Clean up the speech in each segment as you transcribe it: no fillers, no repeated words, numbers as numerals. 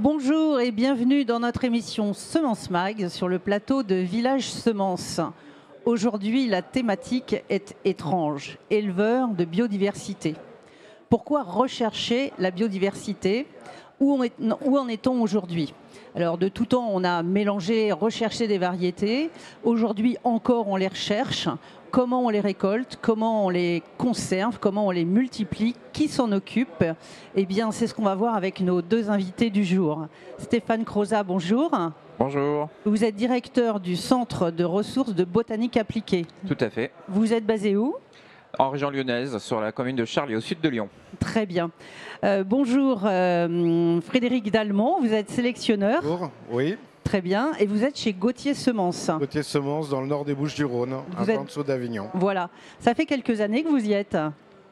Bonjour et bienvenue dans notre émission Semence Mag sur le plateau de Village Semence. Aujourd'hui, la thématique est étrange, éleveur de biodiversité. Pourquoi rechercher la biodiversité? Où en est-on aujourd'hui? Alors de tout temps, on a mélangé, recherché des variétés. Aujourd'hui encore, on les recherche. Comment on les récolte? Comment on les conserve? Comment on les multiplie? Qui s'en occupe? Eh bien, c'est ce qu'on va voir avec nos deux invités du jour. Stéphane Crozat, bonjour. Bonjour. Vous êtes directeur du Centre de ressources de botanique appliquée. Tout à fait. Vous êtes basé où? En région lyonnaise, sur la commune de Charlier, au sud de Lyon. Très bien. Bonjour Frédéric Dalmont, vous êtes sélectionneur. Bonjour, oui. Très bien. Et vous êtes chez Gauthier Semences. Gauthier Semences dans le nord des Bouches-du-Rhône, un peu en dessous d'Avignon. Voilà. Ça fait quelques années que vous y êtes?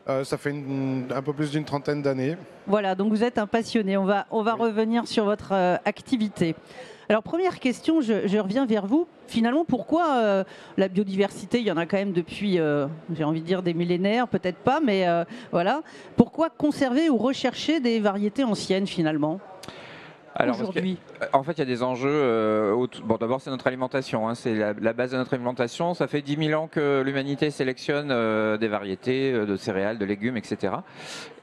Ça fait un peu plus d'une trentaine d'années. Voilà, donc vous êtes un passionné. On va revenir sur votre activité. Alors première question, je reviens vers vous. Finalement, pourquoi la biodiversité, il y en a quand même depuis, j'ai envie de dire des millénaires, peut-être pas, mais voilà. Pourquoi conserver ou rechercher des variétés anciennes finalement? Alors, aujourd'hui, en fait, il y a des enjeux. Bon, d'abord, c'est notre alimentation. Hein, c'est la base de notre alimentation. Ça fait 10 000 ans que l'humanité sélectionne des variétés de céréales, de légumes, etc.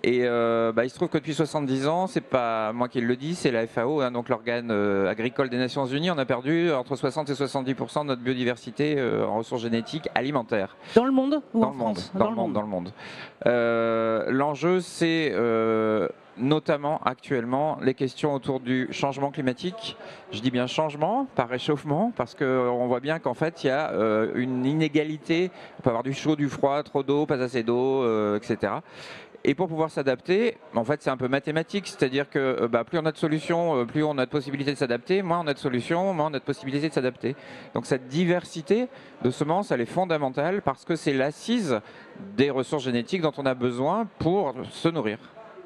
Et il se trouve que depuis 70 ans, c'est pas moi qui le dis, c'est la FAO, hein, donc l'organe agricole des Nations Unies. On a perdu entre 60 et 70% de notre biodiversité en ressources génétiques alimentaires. Dans le monde ou dans en le monde, France? dans le monde. L'enjeu, c'est notamment actuellement les questions autour du changement climatique. Je dis bien changement, pas réchauffement, parce qu'on voit bien qu'en fait il y a une inégalité. On peut avoir du chaud, du froid, trop d'eau, pas assez d'eau, etc. Et pour pouvoir s'adapter, en fait c'est un peu mathématique, c'est-à-dire que plus on a de solutions, plus on a de possibilités de s'adapter, moins on a de solutions, moins on a de possibilités de s'adapter. Donc cette diversité de semences, elle est fondamentale parce que c'est l'assise des ressources génétiques dont on a besoin pour se nourrir.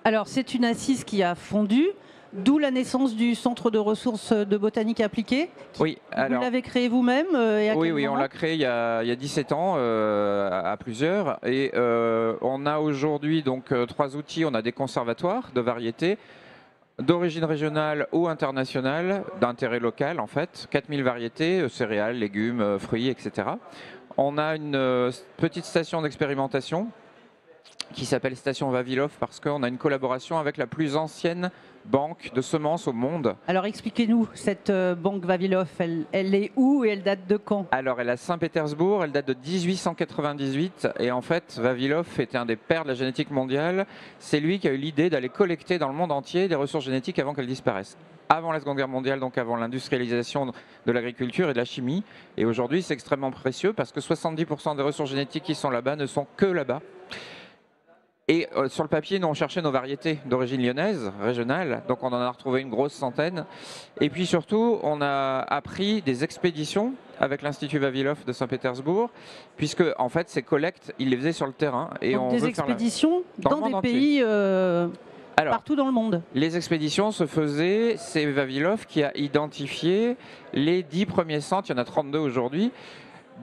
Alors c'est une assise qui a fondu, d'où la naissance du Centre de ressources de botanique appliquée. Oui, vous l'avez créé vous-même et à quel Oui, moment? on l'a créé il y a 17 ans à plusieurs. Et on a aujourd'hui donc 3 outils. On a des conservatoires de variétés d'origine régionale ou internationale, d'intérêt local en fait. 4000 variétés, céréales, légumes, fruits, etc. On a une petite station d'expérimentation qui s'appelle Station Vavilov parce qu'on a une collaboration avec la plus ancienne banque de semences au monde. Alors expliquez-nous, cette banque Vavilov, elle est où et elle date de quand? Alors elle est à Saint-Pétersbourg, elle date de 1898 et en fait Vavilov était un des pères de la génétique mondiale. C'est lui qui a eu l'idée d'aller collecter dans le monde entier des ressources génétiques avant qu'elles disparaissent. Avant la Seconde Guerre mondiale, donc avant l'industrialisation de l'agriculture et de la chimie. Et aujourd'hui c'est extrêmement précieux parce que 70% des ressources génétiques qui sont là-bas ne sont que là-bas. Et sur le papier, nous on cherchait nos variétés d'origine lyonnaise, régionale, donc on en a retrouvé une grosse centaine. Et puis surtout, on a appris des expéditions avec l'Institut Vavilov de Saint-Pétersbourg, puisque en fait ces collectes, ils les faisaient sur le terrain. Et donc on des veut expéditions dans des pays partout dans le monde? Les expéditions se faisaient, c'est Vavilov qui a identifié les 10 premiers centres, il y en a 32 aujourd'hui,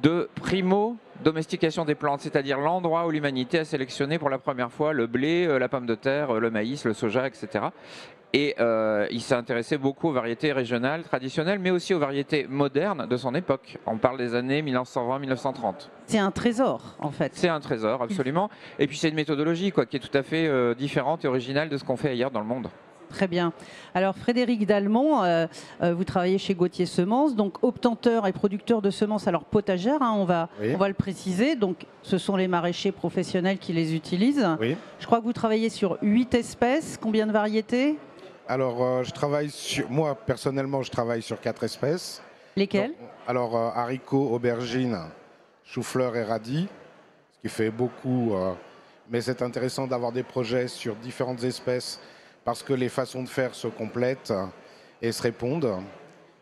de primo-domestication des plantes, c'est-à-dire l'endroit où l'humanité a sélectionné pour la première fois le blé, la pomme de terre, le maïs, le soja, etc. Et il s'est intéressé beaucoup aux variétés régionales, traditionnelles, mais aussi aux variétés modernes de son époque. On parle des années 1920-1930. C'est un trésor, en fait. C'est un trésor, absolument. Et puis c'est une méthodologie qui est tout à fait différente et originale de ce qu'on fait ailleurs dans le monde. Très bien. Alors Frédéric Dalmont, vous travaillez chez Gauthier Semences, donc obtenteur et producteur de semences alors potagères, hein, on va le préciser. Donc ce sont les maraîchers professionnels qui les utilisent. Oui. Je crois que vous travaillez sur 8 espèces. Combien de variétés? Alors moi personnellement je travaille sur 4 espèces. Lesquelles? Alors haricots, aubergines, chou-fleur et radis, ce qui fait beaucoup. Mais c'est intéressant d'avoir des projets sur différentes espèces parce que les façons de faire se complètent et se répondent.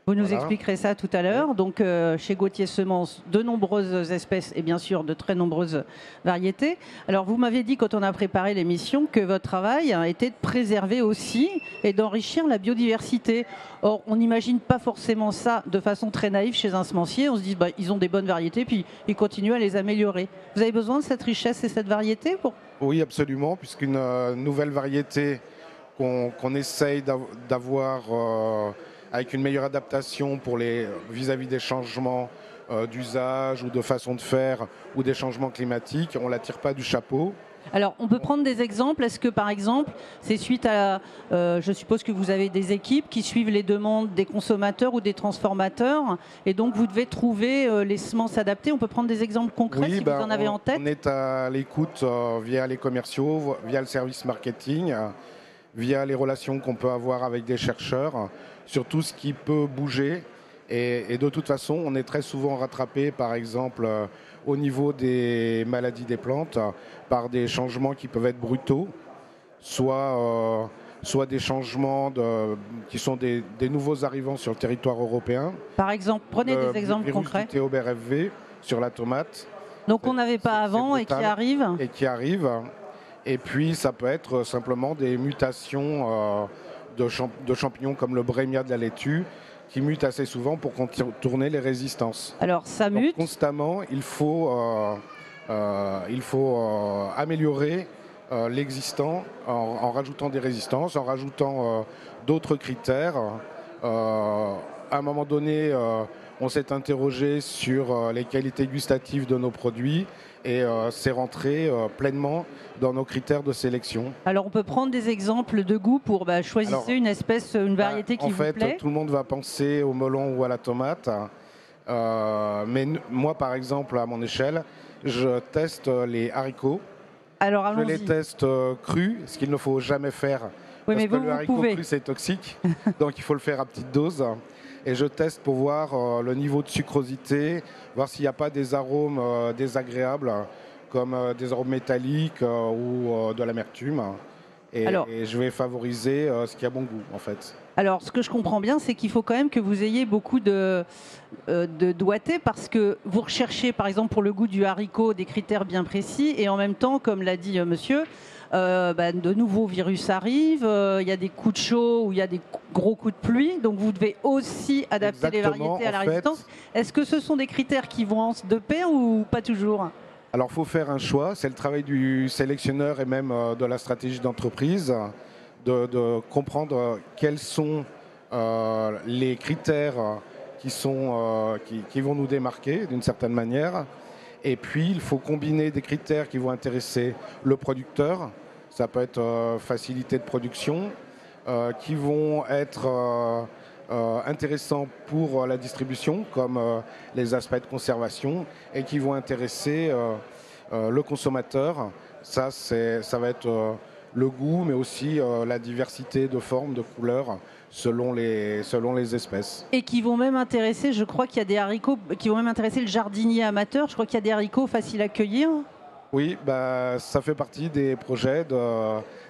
Vous nous expliquerez ça tout à l'heure. Donc chez Gauthier Semences, de nombreuses espèces et bien sûr de très nombreuses variétés. Alors vous m'avez dit quand on a préparé l'émission que votre travail était de préserver aussi et d'enrichir la biodiversité. Or on n'imagine pas forcément ça de façon très naïve chez un semencier. On se dit ils ont des bonnes variétés puis ils continuent à les améliorer. Vous avez besoin de cette richesse et cette variété pour... Oui, absolument, puisqu'une nouvelle variété qu'on essaye d'avoir avec une meilleure adaptation pour vis-à-vis des changements d'usage ou de façon de faire ou des changements climatiques. On ne la tire pas du chapeau. Alors, on peut prendre des exemples. Est-ce que, par exemple, c'est suite à... je suppose que vous avez des équipes qui suivent les demandes des consommateurs ou des transformateurs, et donc vous devez trouver les semences adaptées. On peut prendre des exemples concrets si vous en avez en tête. On est à l'écoute via les commerciaux, via le service marketing, via les relations qu'on peut avoir avec des chercheurs, sur tout ce qui peut bouger. Et de toute façon, on est très souvent rattrapé, par exemple, au niveau des maladies des plantes, par des changements qui peuvent être brutaux, soit des changements qui sont des nouveaux arrivants sur le territoire européen. Par exemple, prenez des exemples concrets. Le virus du TOBRFV sur la tomate. Donc on n'avait pas avant et qui arrive. Et qui arrive. Et puis ça peut être simplement des mutations de champignons comme le Brémia de la laitue, qui mutent assez souvent pour contourner les résistances. Alors ça mute. Donc, constamment, il faut améliorer l'existant en rajoutant des résistances, en rajoutant d'autres critères. À un moment donné, on s'est interrogé sur les qualités gustatives de nos produits et c'est rentré pleinement dans nos critères de sélection. Alors on peut prendre des exemples de goût pour choisir une espèce, une variété qui vous plaît. En fait, tout le monde va penser au melon ou à la tomate. Mais moi, par exemple, à mon échelle, je teste les haricots. Alors, je les teste crus, ce qu'il ne faut jamais faire. Oui, parce mais que le haricot cru, c'est toxique. Donc il faut le faire à petite dose. Et je teste pour voir le niveau de sucrosité, voir s'il n'y a pas des arômes désagréables, comme des arômes métalliques ou de l'amertume. Et je vais favoriser ce qui a bon goût, en fait. Alors, ce que je comprends bien, c'est qu'il faut quand même que vous ayez beaucoup de doigté, parce que vous recherchez, par exemple, pour le goût du haricot, des critères bien précis, et en même temps, comme l'a dit monsieur, de nouveaux virus arrivent, il y a des coups de chaud ou il y a des gros coups de pluie, donc vous devez aussi adapter les variétés à la résistance. Est-ce que ce sont des critères qui vont de pair ou pas toujours ? Alors, il faut faire un choix. C'est le travail du sélectionneur et même de la stratégie d'entreprise de comprendre quels sont les critères qui vont nous démarquer d'une certaine manière. Et puis, il faut combiner des critères qui vont intéresser le producteur. Ça peut être facilité de production, qui vont être intéressants pour la distribution, comme les aspects de conservation, et qui vont intéresser le consommateur. Ça va être le goût, mais aussi la diversité de formes, de couleurs, selon les espèces. Et qui vont même intéresser, je crois qu'il y a des haricots qui vont même intéresser le jardinier amateur. Je crois qu'il y a des haricots faciles à cueillir. Oui, ça fait partie des projets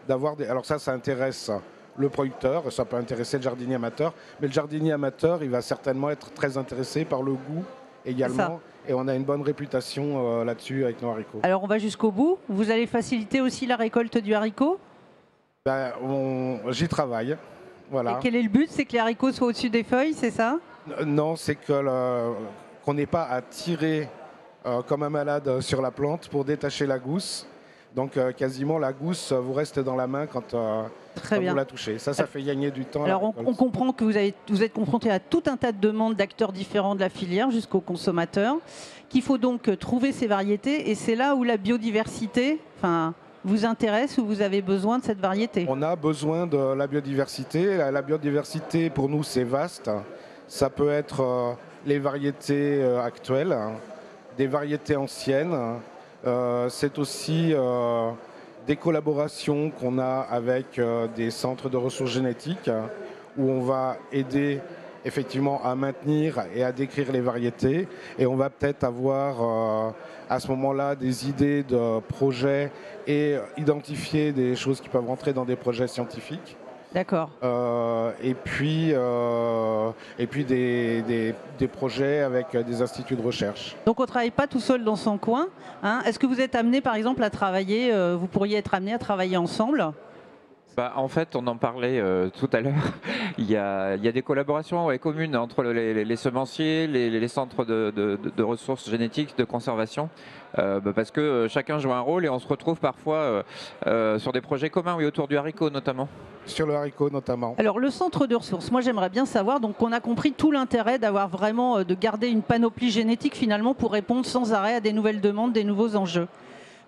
d'avoir des... Alors ça intéresse le producteur, ça peut intéresser le jardinier amateur, mais le jardinier amateur, il va certainement être très intéressé par le goût également. Et on a une bonne réputation là-dessus avec nos haricots. Alors on va jusqu'au bout. Vous allez faciliter aussi la récolte du haricot ? J'y travaille. Voilà. Et quel est le but ? C'est que les haricots soient au-dessus des feuilles, c'est ça ? Non, c'est qu'on n'ait pas à tirer comme un malade sur la plante pour détacher la gousse. Donc quasiment la gousse vous reste dans la main quand vous la touchez. Ça fait gagner du temps. Alors on comprend que vous êtes confronté à tout un tas de demandes d'acteurs différents de la filière jusqu'aux consommateurs, qu'il faut donc trouver ces variétés, et c'est là où la biodiversité vous intéresse, ou vous avez besoin de cette variété. On a besoin de la biodiversité. La biodiversité pour nous c'est vaste. Ça peut être les variétés actuelles, des variétés anciennes. C'est aussi des collaborations qu'on a avec des centres de ressources génétiques où on va aider effectivement à maintenir et à décrire les variétés, et on va peut-être avoir à ce moment-là des idées de projets et identifier des choses qui peuvent rentrer dans des projets scientifiques. D'accord. Et puis des projets avec des instituts de recherche. Donc on ne travaille pas tout seul dans son coin, hein. Est-ce que vous êtes amené par exemple à travailler, vous pourriez être amené à travailler ensemble ? En fait, on en parlait tout à l'heure. Il y a des collaborations communes entre les semenciers, les centres de ressources génétiques, de conservation, parce que chacun joue un rôle et on se retrouve parfois sur des projets communs, oui, autour du haricot notamment. Sur le haricot notamment. Alors le centre de ressources, moi j'aimerais bien savoir, donc on a compris tout l'intérêt d'avoir vraiment, de garder une panoplie génétique finalement pour répondre sans arrêt à des nouvelles demandes, des nouveaux enjeux.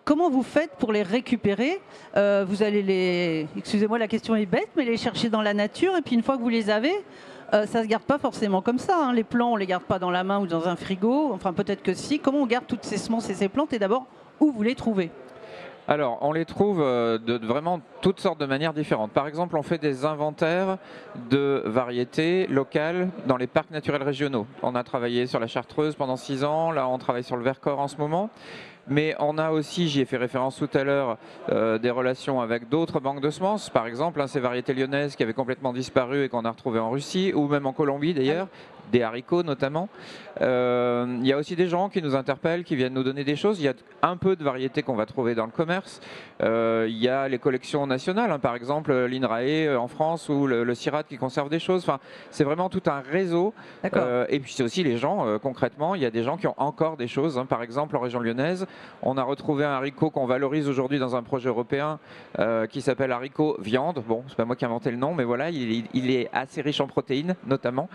Comment vous faites pour les récupérer? Vous allez les, excusez-moi la question est bête, mais les chercher dans la nature et puis une fois que vous les avez, ça ne se garde pas forcément comme ça, hein. Les plants on ne les garde pas dans la main ou dans un frigo, enfin peut-être que si. Comment on garde toutes ces semences et ces plantes et d'abord où vous les trouvez? Alors, on les trouve de vraiment toutes sortes de manières différentes. Par exemple, on fait des inventaires de variétés locales dans les parcs naturels régionaux. On a travaillé sur la Chartreuse pendant 6 ans, là on travaille sur le Vercors en ce moment. Mais on a aussi, j'y ai fait référence tout à l'heure, des relations avec d'autres banques de semences. Par exemple, ces variétés lyonnaises qui avaient complètement disparu et qu'on a retrouvées en Russie, ou même en Colombie d'ailleurs, des haricots notamment. Il y a aussi des gens qui nous interpellent, qui viennent nous donner des choses. Il y a un peu de variétés qu'on va trouver dans le commerce. Il y a les collections nationales, par exemple l'INRAE en France ou le CIRAD qui conserve des choses. Enfin, c'est vraiment tout un réseau. Et puis c'est aussi les gens, concrètement, il y a des gens qui ont encore des choses. Par exemple, en région lyonnaise, on a retrouvé un haricot qu'on valorise aujourd'hui dans un projet européen qui s'appelle haricot viande. Bon, c'est pas moi qui ai inventé le nom, mais voilà, il est assez riche en protéines notamment.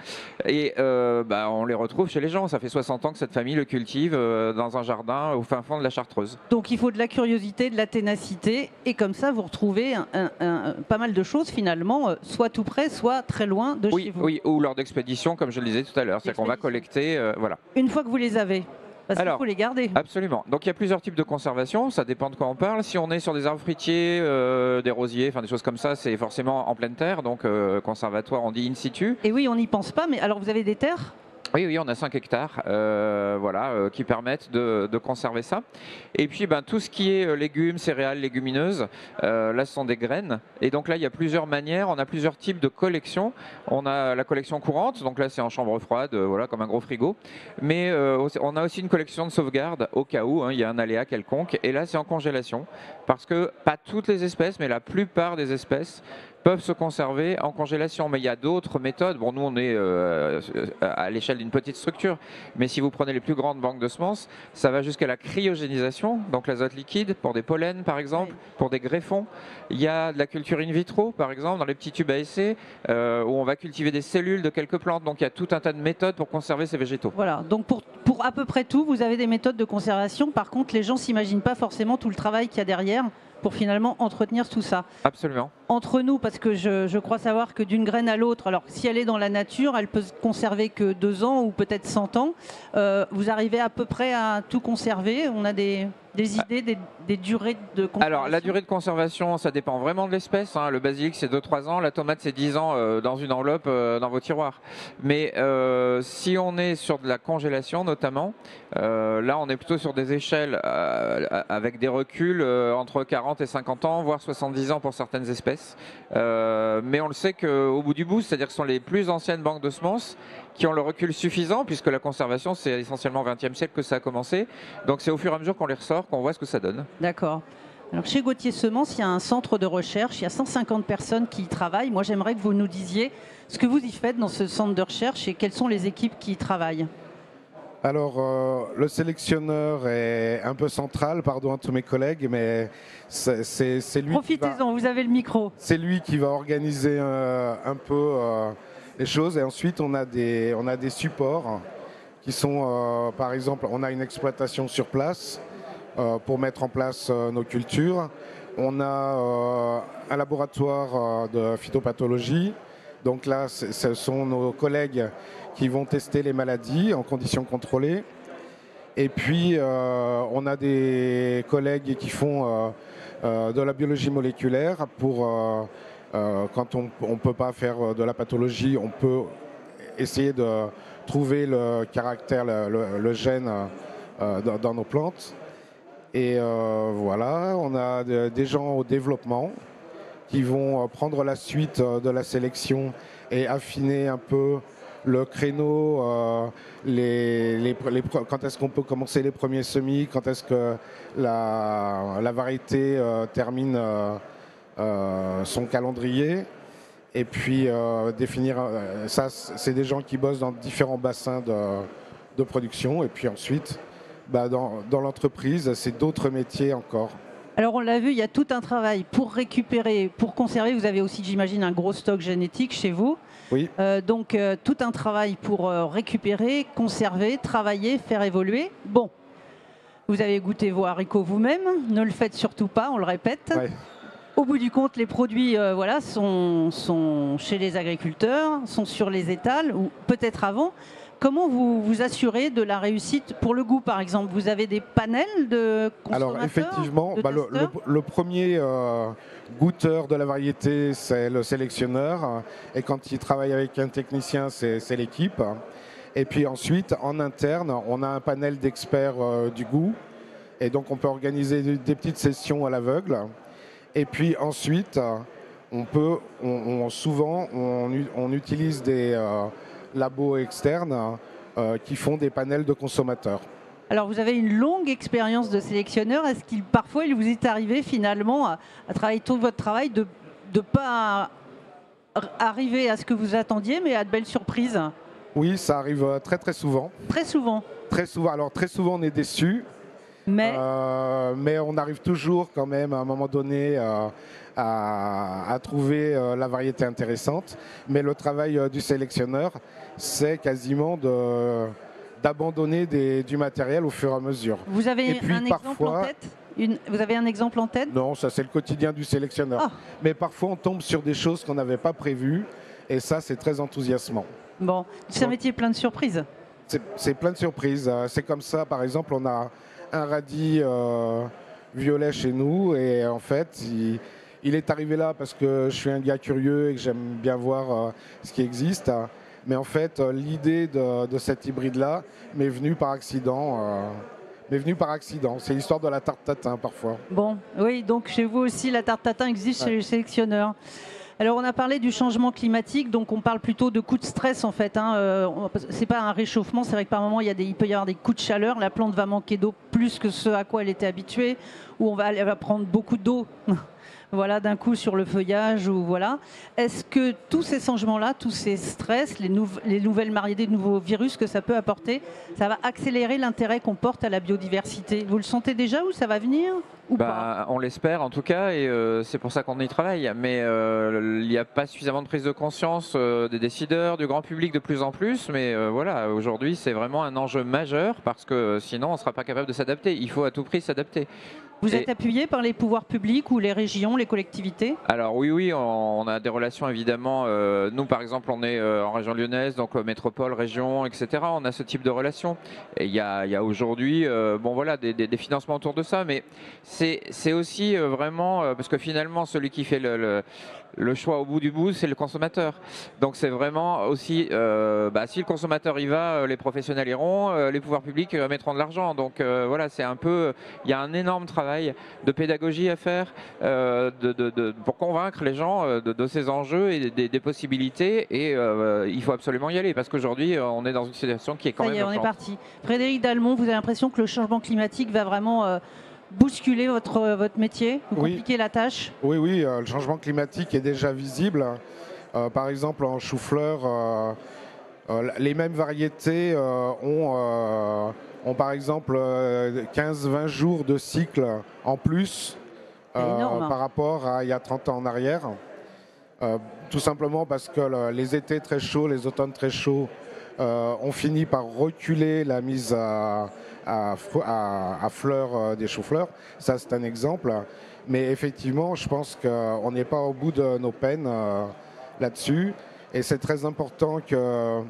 Et on les retrouve chez les gens. Ça fait 60 ans que cette famille le cultive dans un jardin au fin fond de la Chartreuse. Donc il faut de la curiosité, de la ténacité, et comme ça vous retrouvez pas mal de choses finalement, soit tout près, soit très loin de chez vous. Oui, ou lors d'expéditions, comme je le disais tout à l'heure. C'est-à-dire qu'on va collecter, voilà. Une fois que vous les avez, parce qu'il faut les garder. Absolument. Donc il y a plusieurs types de conservation, ça dépend de quoi on parle. Si on est sur des arbres fruitiers, des rosiers, enfin des choses comme ça, c'est forcément en pleine terre, donc conservatoire, on dit in situ. Et oui, on n'y pense pas, mais alors vous avez des terres ? Oui, on a 5 hectares qui permettent de conserver ça. Et puis tout ce qui est légumes, céréales, légumineuses, là ce sont des graines. Et donc là il y a plusieurs manières, on a plusieurs types de collections. On a la collection courante, donc là c'est en chambre froide, comme un gros frigo. Mais on a aussi une collection de sauvegarde au cas où il y a un aléa quelconque. Et là c'est en congélation, parce que pas toutes les espèces, mais la plupart des espèces peuvent se conserver en congélation. Mais il y a d'autres méthodes. Bon, nous, on est à l'échelle d'une petite structure. Mais si vous prenez les plus grandes banques de semences, ça va jusqu'à la cryogénisation, donc l'azote liquide, pour des pollens, par exemple, pour des greffons. Il y a de la culture in vitro, par exemple, dans les petits tubes à essai, où on va cultiver des cellules de quelques plantes. Donc, il y a tout un tas de méthodes pour conserver ces végétaux. Voilà. Donc, pour à peu près tout, vous avez des méthodes de conservation. Par contre, les gens ne s'imaginent pas forcément tout le travail qu'il y a derrière pour finalement entretenir tout ça. Absolument. Entre nous, parce que je crois savoir que d'une graine à l'autre, alors si elle est dans la nature, elle peut se conserver que 2 ans ou peut-être 100 ans. Vous arrivez à peu près à tout conserver? On a des idées, des durées de conservation? Alors la durée de conservation, ça dépend vraiment de l'espèce. Le basilic c'est 2-3 ans, la tomate c'est 10 ans dans une enveloppe dans vos tiroirs. Mais si on est sur de la congélation notamment, là on est plutôt sur des échelles avec des reculs entre 40 et 50 ans, voire 70 ans pour certaines espèces. Mais on le sait qu'au bout du bout, c'est-à-dire que ce sont les plus anciennes banques de semences qui ont le recul suffisant, puisque la conservation c'est essentiellement au XXe siècle que ça a commencé. Donc c'est au fur et à mesure qu'on les ressort qu'on voit ce que ça donne. D'accord. Alors chez Gauthier Semences, il y a un centre de recherche, il y a 150 personnes qui y travaillent. Moi j'aimerais que vous nous disiez ce que vous y faites dans ce centre de recherche et quelles sont les équipes qui y travaillent. Alors, le sélectionneur est un peu central, pardon à tous mes collègues, mais c'est lui. Profitez-en, vous avez le micro. C'est lui qui va organiser un peu les choses. Et ensuite, on a des supports qui sont, par exemple, on a une exploitation sur place pour mettre en place nos cultures. On a un laboratoire de phytopathologie. Donc là, ce sont nos collègues qui vont tester les maladies en conditions contrôlées. Et puis, on a des collègues qui font de la biologie moléculaire pour, quand on ne peut pas faire de la pathologie, on peut essayer de trouver le caractère, le gène dans nos plantes. Et voilà, on a des gens au développement qui vont prendre la suite de la sélection et affiner un peu le créneau, quand est-ce qu'on peut commencer les premiers semis, quand est-ce que la variété termine son calendrier. Et puis définir, ça c'est des gens qui bossent dans différents bassins de production. Et puis ensuite, dans l'entreprise, c'est d'autres métiers encore. Alors on l'a vu, il y a tout un travail pour récupérer, pour conserver. Vous avez aussi, j'imagine, un gros stock génétique chez vous. Oui. Donc tout un travail pour récupérer, conserver, travailler, faire évoluer. Bon, vous avez goûté vos haricots vous-même, ne le faites surtout pas, on le répète. Ouais. Au bout du compte, les produits voilà, sont chez les agriculteurs, sont sur les étals, ou peut-être avant. Comment vous vous assurez de la réussite pour le goût, par exemple? Vous avez des panels de consommateurs? Alors effectivement, le premier goûteur de la variété, c'est le sélectionneur. Et quand il travaille avec un technicien, c'est l'équipe. Et puis ensuite, en interne, on a un panel d'experts du goût. Et donc on peut organiser des petites sessions à l'aveugle. Et puis ensuite, souvent, on utilise des labos externes qui font des panels de consommateurs. Alors vous avez une longue expérience de sélectionneur. Est-ce qu'il parfois il vous est arrivé finalement à travailler tout votre travail de ne pas arriver à ce que vous attendiez, mais à de belles surprises? Oui, ça arrive très très souvent. Très souvent. Très souvent. Alors très souvent on est déçu. Mais on arrive toujours quand même à un moment donné à trouver la variété intéressante. Mais le travail du sélectionneur, c'est quasiment d'abandonner du matériel au fur et à mesure. Vous avez un exemple en tête? Vous avez un exemple en tête? Non, ça c'est le quotidien du sélectionneur. Ah. Mais parfois on tombe sur des choses qu'on n'avait pas prévues et ça c'est très enthousiasmant. Bon, c'est un métier plein de surprises. C'est plein de surprises. C'est comme ça, par exemple, on a un radis violet chez nous et en fait il est arrivé là parce que je suis un gars curieux et que j'aime bien voir ce qui existe, mais en fait l'idée de cet hybride là m'est venue par accident. C'est l'histoire de la tarte tatin parfois. Bon, oui, donc chez vous aussi la tarte tatin existe chez les sélectionneurs. Alors on a parlé du changement climatique, donc on parle plutôt de coups de stress en fait. C'est pas un réchauffement, c'est vrai que par moment il peut y avoir des coups de chaleur, la plante va manquer d'eau plus que ce à quoi elle était habituée, ou elle va prendre beaucoup d'eau. Voilà, d'un coup sur le feuillage ou voilà. Est-ce que tous ces changements-là, tous ces stress, les nouvelles variétés, de nouveaux virus que ça peut apporter, ça va accélérer l'intérêt qu'on porte à la biodiversité? Vous le sentez déjà ou ça va venir ou pas? On l'espère en tout cas et c'est pour ça qu'on y travaille. Mais il n'y a pas suffisamment de prise de conscience des décideurs, du grand public de plus en plus. Mais voilà, aujourd'hui c'est vraiment un enjeu majeur parce que sinon on ne sera pas capable de s'adapter. Il faut à tout prix s'adapter. Vous êtes appuyé par les pouvoirs publics ou les régions, les collectivités? Alors oui, on a des relations évidemment. Nous par exemple on est en région lyonnaise, donc métropole, région, etc. On a ce type de relations. Et il y a aujourd'hui des financements autour de ça. Mais c'est aussi vraiment, parce que finalement celui qui fait le choix au bout du bout, c'est le consommateur. Donc c'est vraiment aussi, si le consommateur y va, les professionnels iront, les pouvoirs publics mettront de l'argent. Donc voilà, c'est un peu, il y a un énorme travail de pédagogie à faire pour convaincre les gens de ces enjeux et des possibilités. Et il faut absolument y aller parce qu'aujourd'hui, on est dans une situation qui est quand même urgente. On est parti. Frédéric Dalmont, vous avez l'impression que le changement climatique va vraiment bousculer votre métier, vous compliquer la tâche? Oui, le changement climatique est déjà visible. Par exemple, en chou-fleur, les mêmes variétés ont par exemple 15-20 jours de cycle en plus par rapport à il y a 30 ans en arrière. Tout simplement parce que les étés très chauds, les automnes très chauds ont fini par reculer la mise à fleurs des choux-fleurs. Ça, c'est un exemple. Mais effectivement, je pense qu'on n'est pas au bout de nos peines là-dessus. Et c'est très important que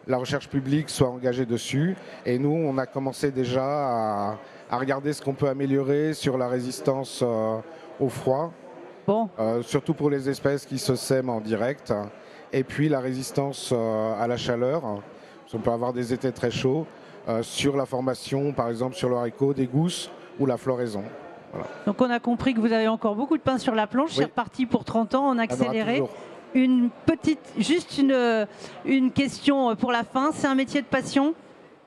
la recherche publique soit engagée dessus. Et nous, on a commencé déjà à regarder ce qu'on peut améliorer sur la résistance au froid. Bon. Surtout pour les espèces qui se sèment en direct. Et puis la résistance à la chaleur. On peut avoir des étés très chauds. Sur la formation, par exemple sur le haricot, des gousses ou la floraison. Voilà. Donc on a compris que vous avez encore beaucoup de pain sur la planche. Oui. C'est reparti pour 30 ans, on a accéléré. Une question pour la fin, c'est un métier de passion?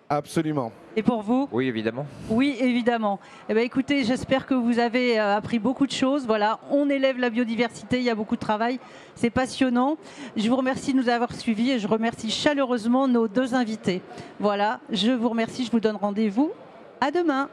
Absolument. Et pour vous? Oui, évidemment. Oui, évidemment. Eh bien, écoutez, j'espère que vous avez appris beaucoup de choses. Voilà, on élève la biodiversité, il y a beaucoup de travail, c'est passionnant. Je vous remercie de nous avoir suivis et je remercie chaleureusement nos deux invités. Voilà, je vous remercie, je vous donne rendez-vous à demain.